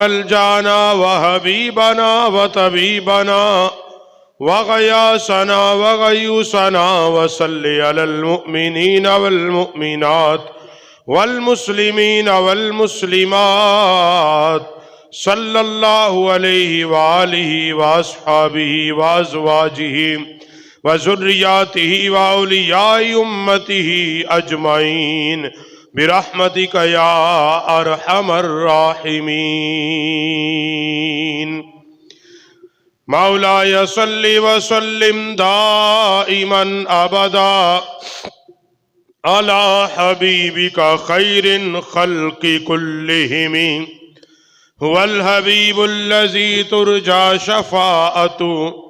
الجانا وحبيبنا وطبيبنا وغياثنا وغيوثنا وصل على المؤمنين والمؤمنات والمسلمين والمسلمات صلى الله عليه وآله وأصحابه وأزواجه وذرياته وأولياء أمته أجمعين برحمتك يا أرحم الراحمين. مولاي صل وسلم دائما أبدا على حبيبك خير الخلق كلهم، هو الحبيب الذي ترجى شفاعته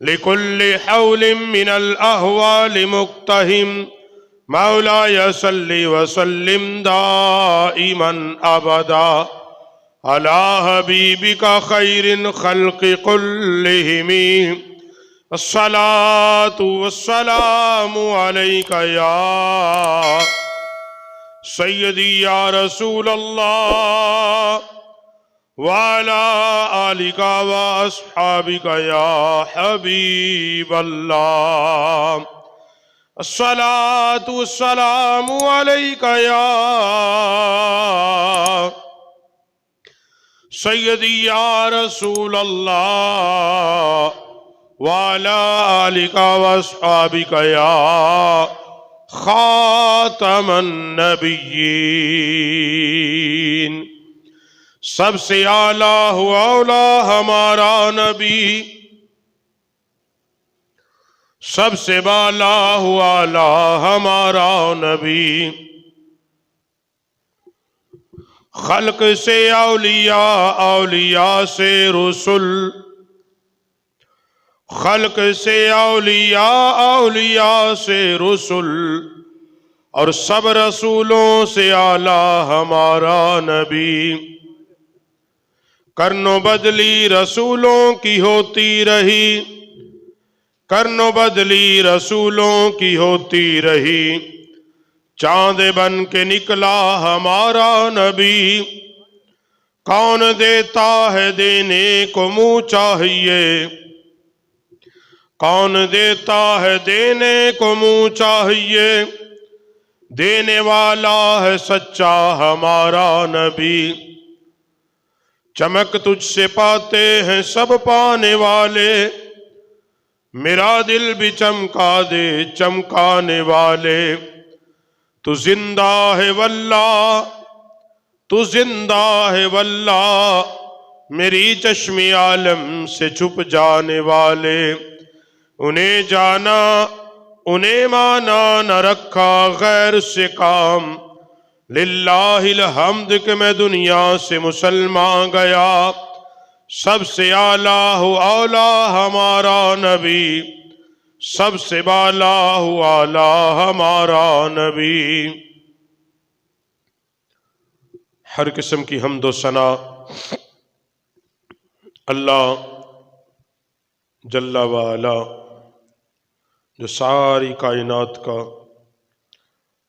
لكل حول من الأهوال مقتهم. مولاي صل وسلم دائما أبدا على حبيبك خير الخلق كلهم. الصلاة والسلام عليك يا سيدي يا رسول الله، وعلى آلك وأصحابك يا حبيب الله. الصلاة والسلام عليك يا سيدي يا رسول الله، وعلى آلك وأصحابك يا خاتم النبيین. سب سے اعلیٰ و اولا ہمارا نبی، سب سے بالا و اعلیٰ ہمارا نبی. خلق سے اولیاء، اولیاء سے رسول، خلق سے اولیاء، اولیاء سے رسول، اور سب رسولوں سے اعلیٰ ہمارا نبی. کرن و بدلی رسولوں کی ہوتی رہی، کرن و بدلی رسولوں کی ہوتی رہی. چاند بن کے نکلا ہمارا نبی، کون دیتا ہے دینے کو منہ چاہیے، کون دیتا ہے دینے کو منہ چاہیے. دینے والا ہے سچا ہمارا نبی. چمک تجھ سے پاتے ہیں سب پانے والے، میرا دل بھی چمکا دے چمکانے والے. تو زندہ ہے واللہ، تو زندہ ہے واللہ، میری چشم عالم سے چھپ جانے والے. انہیں جانا انہیں مانا نہ رکھا غیر سے کام، للہ الحمد کہ میں دنیا سے مسلمان گیا. سب سے اعلیٰ و اولا ہمارا نبی، سب سے بالا و اعلیٰ ہمارا نبی. ہر قسم کی حمد و ثنا اللہ جل وعلا جو ساری کائنات کا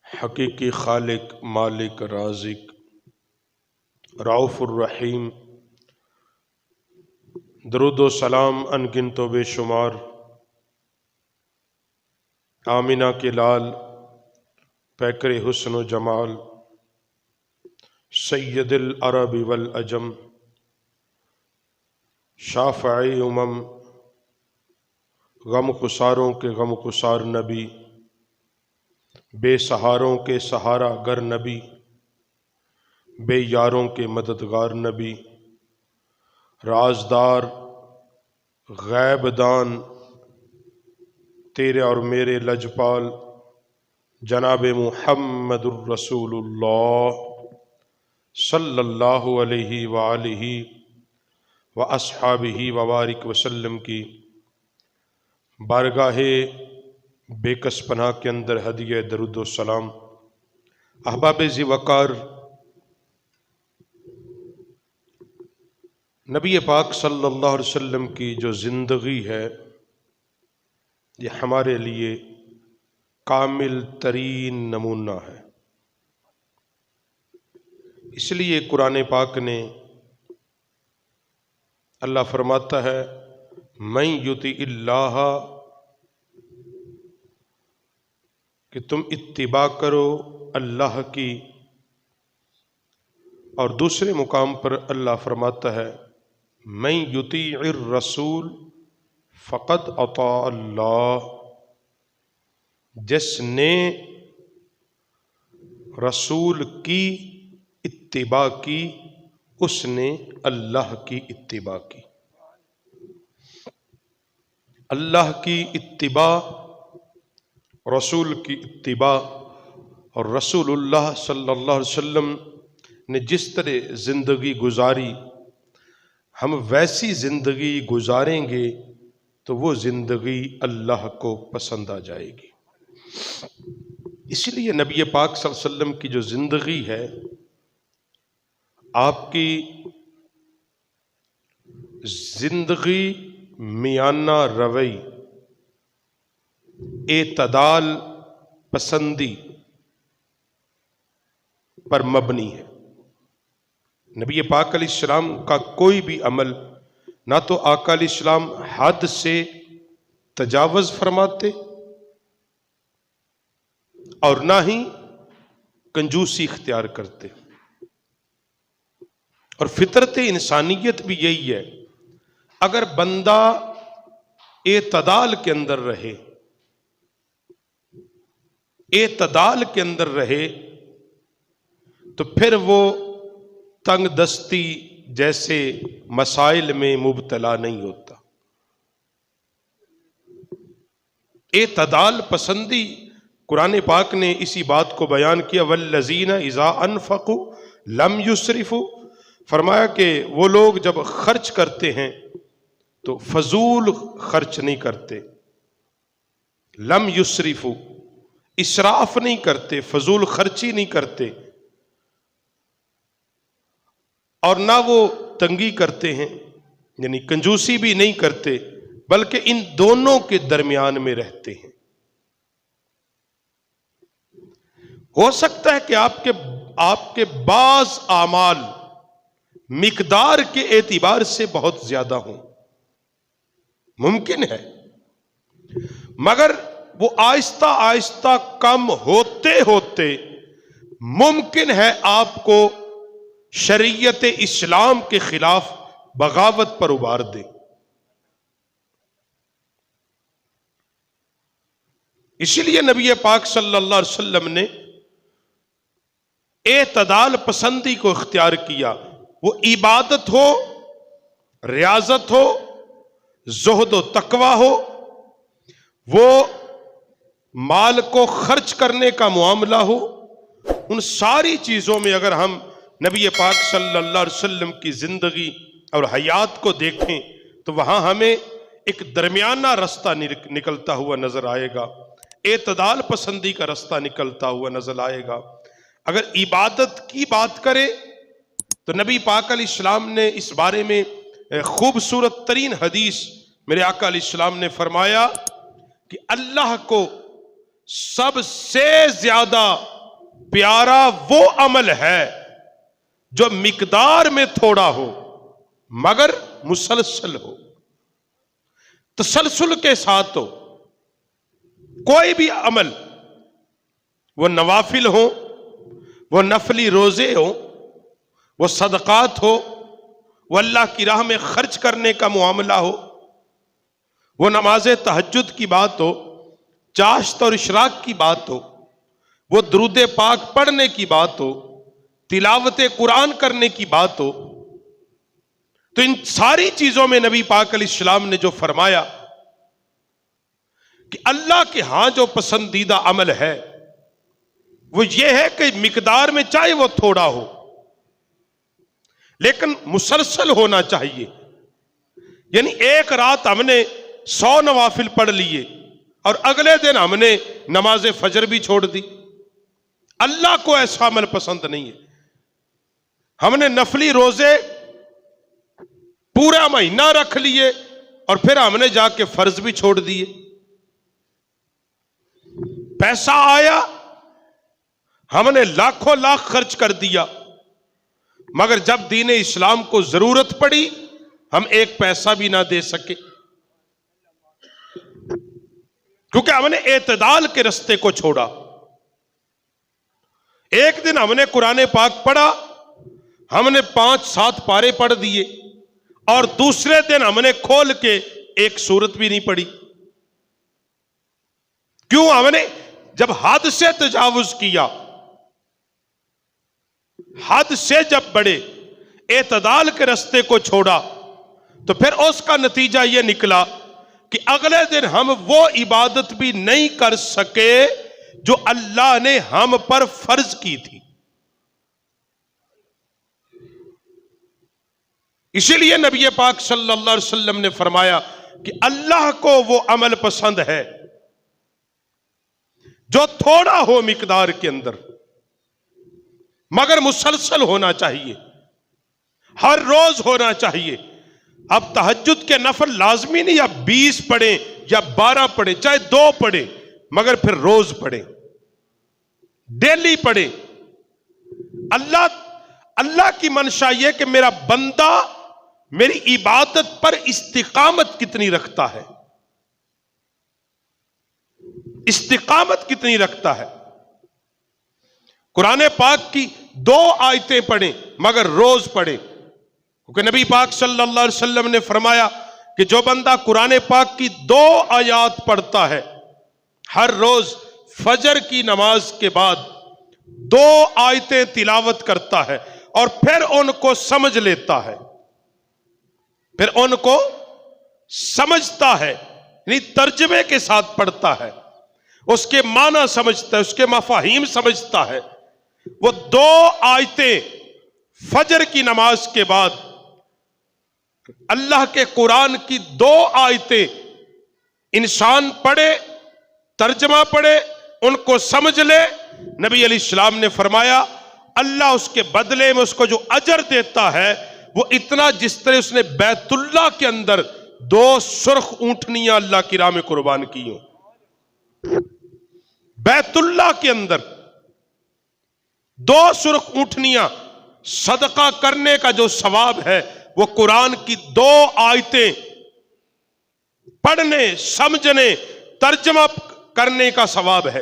حقیقی خالق، مالک، رازق، رؤوف الرحیم. درود و سلام ان گنت و بے شمار آمینہ کے لال، پیکر حسن و جمال، سید العرب والعجم، شافعی امم، غم خساروں کے غم خسار نبی، بے سہاروں کے سہارا گر نبی، بے یاروں کے مددگار نبی، رازدار غیب دان تیرے اور میرے لجپال جناب محمد الرسول اللہ صلی اللہ علیہ وآلہ واصحابہ وبارک وسلم کی بارگاہ بے کس پناہ کے اندر ہدیہ درود و سلام. احباب ذی وقار، نبی پاک صلی اللہ علیہ وسلم کی جو زندگی ہے یہ ہمارے لیے کامل ترین نمونہ ہے. اس لیے قرآن پاک نے اللہ فرماتا ہے من یطع اللہ، کہ تم اتباع کرو اللہ کی، اور دوسرے مقام پر اللہ فرماتا ہے من یطیع الرسول فقد اطاع اللہ، جس نے رسول کی اتباع کی اس نے اللہ کی اتباع کی۔ اللہ کی اتباع، رسول کی اتباع، اور رسول اللہ صلی اللہ علیہ وسلم نے جس طرح زندگی گزاری، ہم ویسی زندگی گزاریں گے تو وہ زندگی اللہ کو پسند آ جائے گی۔ اس لیے نبی پاک صلی اللہ علیہ وسلم کی جو زندگی ہے، آپ کی زندگی میانہ روی، اعتدال پسندی پر مبنی ہے۔ نبی پاک علیہ السلام کا کوئی بھی عمل، نہ تو آقا علیہ السلام حد سے تجاوز فرماتے اور نہ ہی کنجوسی اختیار کرتے، اور فطرت انسانیت بھی یہی ہے، اگر بندہ اعتدال کے اندر رہے، اعتدال کے اندر رہے تو پھر وہ تنگ دستی جیسے مسائل میں مبتلا نہیں ہوتا۔ اعتدال پسندی، قرآن پاک نے اسی بات کو بیان کیا والذین اذا انفقوا لم یسرفوا، فرمایا کہ وہ لوگ جب خرچ کرتے ہیں تو فضول خرچ نہیں کرتے، لم یسرفوا، اسراف نہیں کرتے، فضول خرچی نہیں کرتے، اور نہ وہ تنگی کرتے ہیں، یعنی کنجوسی بھی نہیں کرتے، بلکہ ان دونوں کے درمیان میں رہتے ہیں۔ ہو سکتا ہے کہ آپ کے بعض اعمال مقدار کے اعتبار سے بہت زیادہ ہوں، ممکن ہے، مگر وہ آہستہ آہستہ کم ہوتے ہوتے ممکن ہے آپ کو شریعت اسلام کے خلاف بغاوت پر ابھار دے۔ اسی لیے نبی پاک صلی اللہ علیہ وسلم نے اعتدال پسندی کو اختیار کیا، وہ عبادت ہو، ریاضت ہو، زہد و تقوی ہو، وہ مال کو خرچ کرنے کا معاملہ ہو، ان ساری چیزوں میں اگر ہم نبی پاک صلی اللہ علیہ وسلم کی زندگی اور حیات کو دیکھیں تو وہاں ہمیں ایک درمیانہ رستہ نکلتا ہوا نظر آئے گا، اعتدال پسندی کا رستہ نکلتا ہوا نظر آئے گا۔ اگر عبادت کی بات کرے تو نبی پاک علیہ السلام نے اس بارے میں خوبصورت ترین حدیث، میرے آقا علیہ السلام نے فرمایا کہ اللہ کو سب سے زیادہ پیارا وہ عمل ہے جو مقدار میں تھوڑا ہو مگر مسلسل ہو، تسلسل کے ساتھ ہو۔ کوئی بھی عمل، وہ نوافل ہو، وہ نفلی روزے ہو، وہ صدقات ہو، وہ اللہ کی راہ میں خرچ کرنے کا معاملہ ہو، وہ نماز تہجد کی بات ہو، چاشت اور اشراق کی بات ہو، وہ درود پاک پڑھنے کی بات ہو، تلاوت قرآن کرنے کی بات ہو، تو ان ساری چیزوں میں نبی پاک علیہ السلام نے جو فرمایا کہ اللہ کے ہاں جو پسندیدہ عمل ہے وہ یہ ہے کہ مقدار میں چاہے وہ تھوڑا ہو لیکن مسلسل ہونا چاہیے۔ یعنی ایک رات ہم نے 100 نوافل پڑھ لیے اور اگلے دن ہم نے نماز فجر بھی چھوڑ دی، اللہ کو ایسا عمل پسند نہیں ہے۔ ہم نے نفلی روزے پورا مہینہ رکھ لیے اور پھر ہم نے جا کے فرض بھی چھوڑ دیے۔ پیسہ آیا، ہم نے لاکھوں لاکھ خرچ کر دیا مگر جب دین اسلام کو ضرورت پڑی ہم ایک پیسہ بھی نہ دے سکے، کیونکہ ہم نے اعتدال کے رستے کو چھوڑا۔ ایک دن ہم نے قرآن پاک پڑھا، ہم نے 5-7 پارے پڑھ دیے، اور دوسرے دن ہم نے کھول کے ایک سورت بھی نہیں پڑھی۔ کیوں؟ ہم نے جب حد سے تجاوز کیا، حد سے جب بڑھے، اعتدال کے رستے کو چھوڑا، تو پھر اس کا نتیجہ یہ نکلا کہ اگلے دن ہم وہ عبادت بھی نہیں کر سکے جو اللہ نے ہم پر فرض کی تھی۔ اسی لیے نبی پاک صلی اللہ علیہ وسلم نے فرمایا کہ اللہ کو وہ عمل پسند ہے جو تھوڑا ہو مقدار کے اندر، مگر مسلسل ہونا چاہیے، ہر روز ہونا چاہیے۔ اب تہجد کے نفل لازمی نہیں آپ 20 پڑھیں یا 12 پڑھیں، چاہے 2 پڑھیں، مگر پھر روز پڑھیں، ڈیلی پڑھیں۔ اللہ کی منشا یہ کہ میرا بندہ میری عبادت پر استقامت کتنی رکھتا ہے، استقامت کتنی رکھتا ہے۔ قرآن پاک کی 2 آیتیں پڑھیں مگر روز پڑھیں، کیونکہ نبی پاک صلی اللہ علیہ وسلم نے فرمایا کہ جو بندہ قرآن پاک کی 2 آیات پڑھتا ہے ہر روز فجر کی نماز کے بعد 2 آیتیں تلاوت کرتا ہے اور پھر ان کو سمجھ لیتا ہے، پھر ان کو سمجھتا ہے، یعنی ترجمے کے ساتھ پڑھتا ہے، اس کے معنی سمجھتا ہے، اس کے مفاہیم سمجھتا ہے، وہ 2 آیتیں فجر کی نماز کے بعد اللہ کے قرآن کی 2 آیتیں انسان پڑھے، ترجمہ پڑھے، ان کو سمجھ لے، نبی علیہ السلام نے فرمایا اللہ اس کے بدلے میں اس کو جو اجر دیتا ہے وہ اتنا جس طرح اس نے بیت اللہ کے اندر 2 سرخ اونٹنیاں اللہ کی راہ میں قربان کی ہوں۔ بیت اللہ کے اندر 2 سرخ اونٹنیاں صدقہ کرنے کا جو ثواب ہے وہ قرآن کی 2 آیتیں پڑھنے، سمجھنے، ترجمہ کرنے کا ثواب ہے،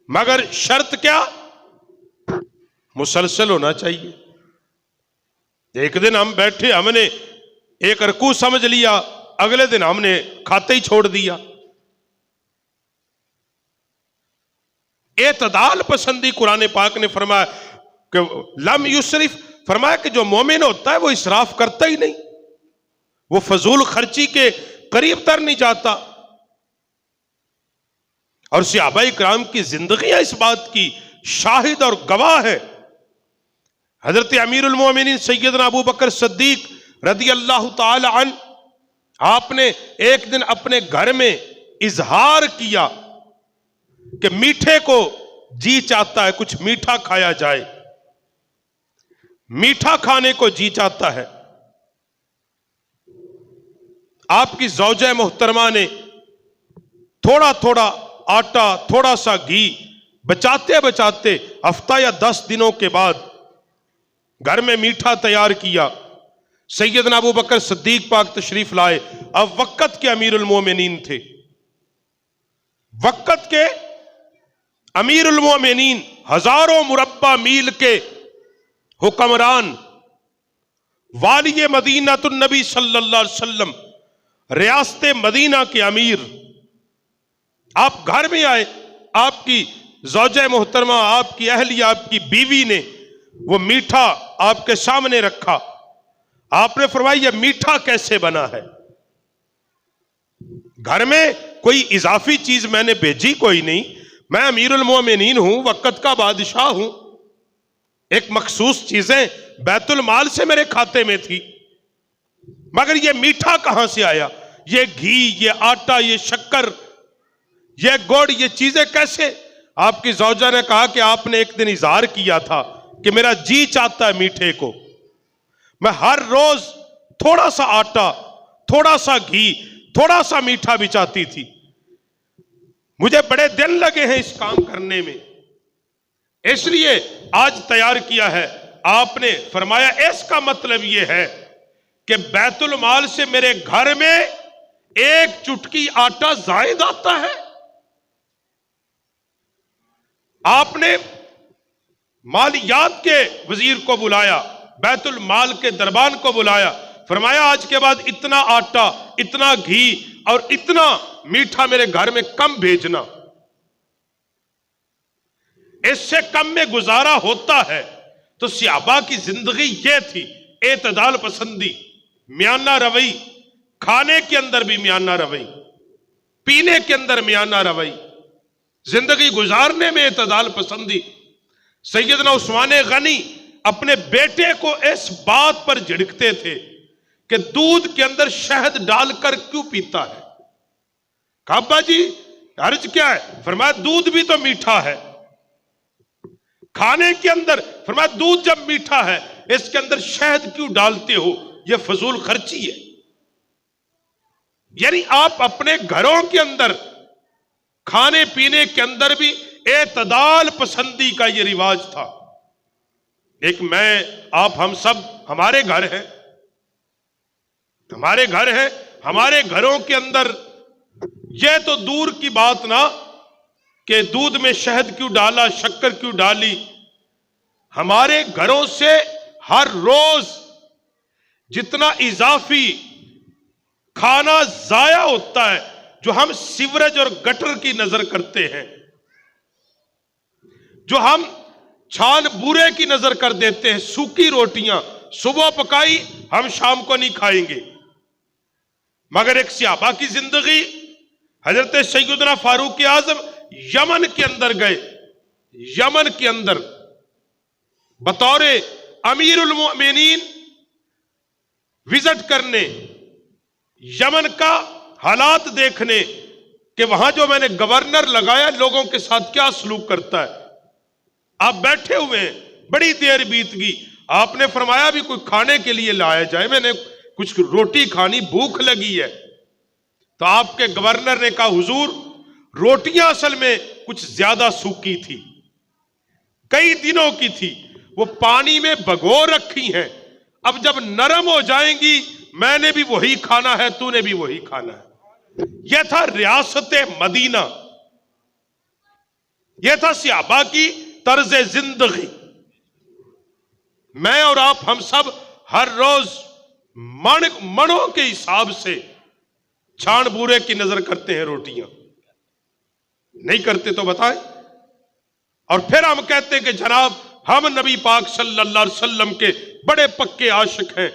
مگر شرط کیا؟ مسلسل ہونا چاہیے۔ ایک دن ہم بیٹھے، ہم نے ایک رکوع سمجھ لیا، اگلے دن ہم نے کھاتے ہی چھوڑ دیا۔ اعتدال پسندی قرآن پاک نے فرمایا کہ لم یسرف، فرمایا کہ جو مومن ہوتا ہے وہ اسراف کرتا ہی نہیں، وہ فضول خرچی کے قریب تر نہیں جاتا۔ اور صحابہ کرام کی زندگیاں اس بات کی شاہد اور گواہ ہے۔ حضرت امیر المومنین سیدنا ابو بکر صدیق رضی اللہ تعالی عنہ، آپ نے ایک دن اپنے گھر میں اظہار کیا کہ میٹھے کو جی چاہتا ہے، کچھ میٹھا کھایا جائے، میٹھا کھانے کو جی چاہتا ہے۔ آپ کی زوجہ محترمہ نے تھوڑا تھوڑا آٹا، تھوڑا سا گھی بچاتے بچاتے ہفتہ یا 10 دنوں کے بعد گھر میں میٹھا تیار کیا۔ سیدنا ابو بکر صدیق پاک تشریف لائے، اب وقت کے امیر المومنین تھے، وقت کے امیر المومنین، ہزاروں مربع میل کے حکمران، والی مدینہ النبی صلی اللہ علیہ وسلم، ریاست مدینہ کے امیر، آپ گھر میں آئے، آپ کی زوجہ محترمہ، آپ کی اہلیہ، آپ کی بیوی نے وہ میٹھا آپ کے سامنے رکھا۔ آپ نے فرمایا یہ میٹھا کیسے بنا ہے؟ گھر میں کوئی اضافی چیز میں نے بھیجی کوئی نہیں، میں امیر المومنین ہوں، وقت کا بادشاہ ہوں، ایک مخصوص چیزیں بیت المال سے میرے کھاتے میں تھی، مگر یہ میٹھا کہاں سے آیا؟ یہ گھی، یہ آٹا، یہ شکر، یہ گوڑ، یہ چیزیں کیسے؟ آپ کی زوجہ نے کہا کہ آپ نے ایک دن اظہار کیا تھا کہ میرا جی چاہتا ہے میٹھے کو، میں ہر روز تھوڑا سا آٹا، تھوڑا سا گھی، تھوڑا سا میٹھا بھی چاہتی تھی، مجھے بڑے دن لگے ہیں اس کام کرنے میں، اس لیے آج تیار کیا ہے۔ آپ نے فرمایا اس کا مطلب یہ ہے کہ بیت المال سے میرے گھر میں ایک چٹکی آٹا زائد آتا ہے۔ آپ نے مالیات کے وزیر کو بلایا، بیت المال کے دربان کو بلایا، فرمایا آج کے بعد اتنا آٹا، اتنا گھی اور اتنا میٹھا میرے گھر میں کم بھیجنا، اس سے کم میں گزارا ہوتا ہے۔ تو صحابہ کی زندگی یہ تھی، اعتدال پسندی، میانہ روی، کھانے کے اندر بھی میانہ روی، پینے کے اندر میانہ روی، زندگی گزارنے میں اعتدال پسندی۔ سیدنا عثمان غنی اپنے بیٹے کو اس بات پر جھڑکتے تھے کہ دودھ کے اندر شہد ڈال کر کیوں پیتا ہے؟ کہا ابا جی حرج کیا ہے؟ فرمایا دودھ بھی تو میٹھا ہے۔ کھانے کے اندر فرمایا دودھ جب میٹھا ہے اس کے اندر شہد کیوں ڈالتے ہو؟ یہ فضول خرچی ہے۔ یعنی آپ اپنے گھروں کے اندر کھانے پینے کے اندر بھی اعتدال پسندی کا یہ رواج تھا۔ ایک میں آپ ہم سب ہمارے گھر ہیں، ہمارے گھروں کے اندر یہ تو دور کی بات نہ کہ دودھ میں شہد کیوں ڈالا، شکر کیوں ڈالی، ہمارے گھروں سے ہر روز جتنا اضافی کھانا ضائع ہوتا ہے، جو ہم سیوریج اور گٹر کی نظر کرتے ہیں، جو ہم چھان بورے کی نظر کر دیتے ہیں، سوکھی روٹیاں صبح پکائی ہم شام کو نہیں کھائیں گے۔ مگر ایک صحابہ کی زندگی، حضرت سیدنا فاروق اعظم یمن کے اندر گئے، یمن کے اندر بطور امیر المؤمنین وزٹ کرنے، یمن کا حالات دیکھنے کہ وہاں جو میں نے گورنر لگایا لوگوں کے ساتھ کیا سلوک کرتا ہے۔ آپ بیٹھے ہوئے ہیں، بڑی دیر بیت گئی، آپ نے فرمایا بھی کوئی کھانے کے لیے لایا جائے، میں نے کچھ روٹی کھانی، بھوک لگی ہے۔ تو آپ کے گورنر نے کہا حضور روٹیاں اصل میں کچھ زیادہ سوکھی تھی، کئی دنوں کی تھی، وہ پانی میں بھگو رکھی ہیں، اب جب نرم ہو جائیں گی میں نے بھی وہی کھانا ہے، تو نے بھی وہی کھانا ہے۔ یہ تھا ریاست مدینہ، یہ تھا صحابہ کی طرز زندگی۔ میں اور آپ ہم سب ہر روز منوں کے حساب سے چھان بورے کی نظر کرتے ہیں، روٹیاں نہیں کرتے تو بتائیں۔ اور پھر ہم کہتے ہیں کہ جناب ہم نبی پاک صلی اللہ علیہ وسلم کے بڑے پکے عاشق ہیں۔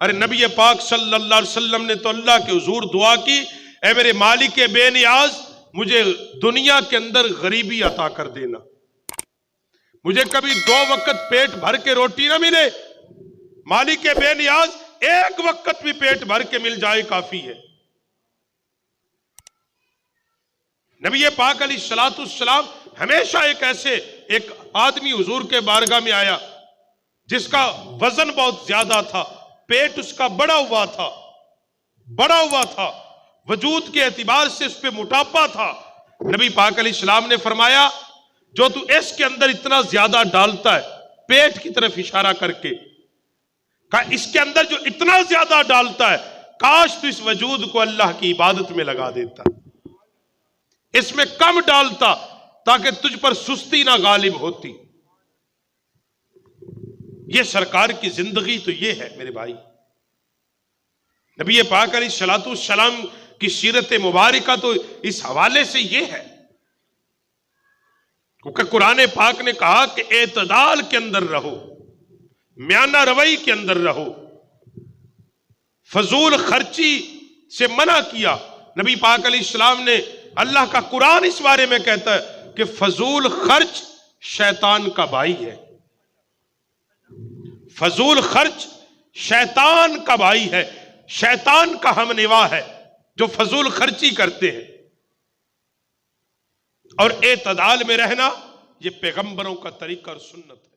ارے نبی پاک صلی اللہ علیہ وسلم نے تو اللہ کے حضور دعا کی، اے میرے مالک بے نیاز مجھے دنیا کے اندر غریبی عطا کر دینا، مجھے کبھی 2 وقت پیٹ بھر کے روٹی نہ ملے، مالک بے نیاز 1 وقت بھی پیٹ بھر کے مل جائے کافی ہے۔ نبی پاک علیہ الصلوۃ والسلام ہمیشہ ایک آدمی حضور کے بارگاہ میں آیا جس کا وزن بہت زیادہ تھا، پیٹ اس کا بڑا ہوا تھا، وجود کے اعتبار سے اس پہ موٹاپا تھا۔ نبی پاک علیہ السلام نے فرمایا جو تو اس کے اندر اتنا زیادہ ڈالتا ہے، پیٹ کی طرف اشارہ کر کے کہا اس کے اندر جو اتنا زیادہ ڈالتا ہے کاش تو اس وجود کو اللہ کی عبادت میں لگا دیتا، اس میں کم ڈالتا تاکہ تجھ پر سستی نہ غالب ہوتی۔ یہ سرکار کی زندگی تو یہ ہے میرے بھائی۔ نبی پاک علیہ الصلوۃ والسلام کی سیرت مبارکہ تو اس حوالے سے یہ ہے، کیونکہ قرآن پاک نے کہا کہ اعتدال کے اندر رہو، میانہ روی کے اندر رہو، فضول خرچی سے منع کیا۔ نبی پاک علیہ السلام نے، اللہ کا قرآن اس بارے میں کہتا ہے کہ فضول خرچ شیطان کا بھائی ہے، فضول خرچ شیطان کا بھائی ہے، شیطان کا ہم نوا ہے جو فضول خرچی کرتے ہیں۔ اور اعتدال میں رہنا یہ پیغمبروں کا طریقہ اور سنت ہے۔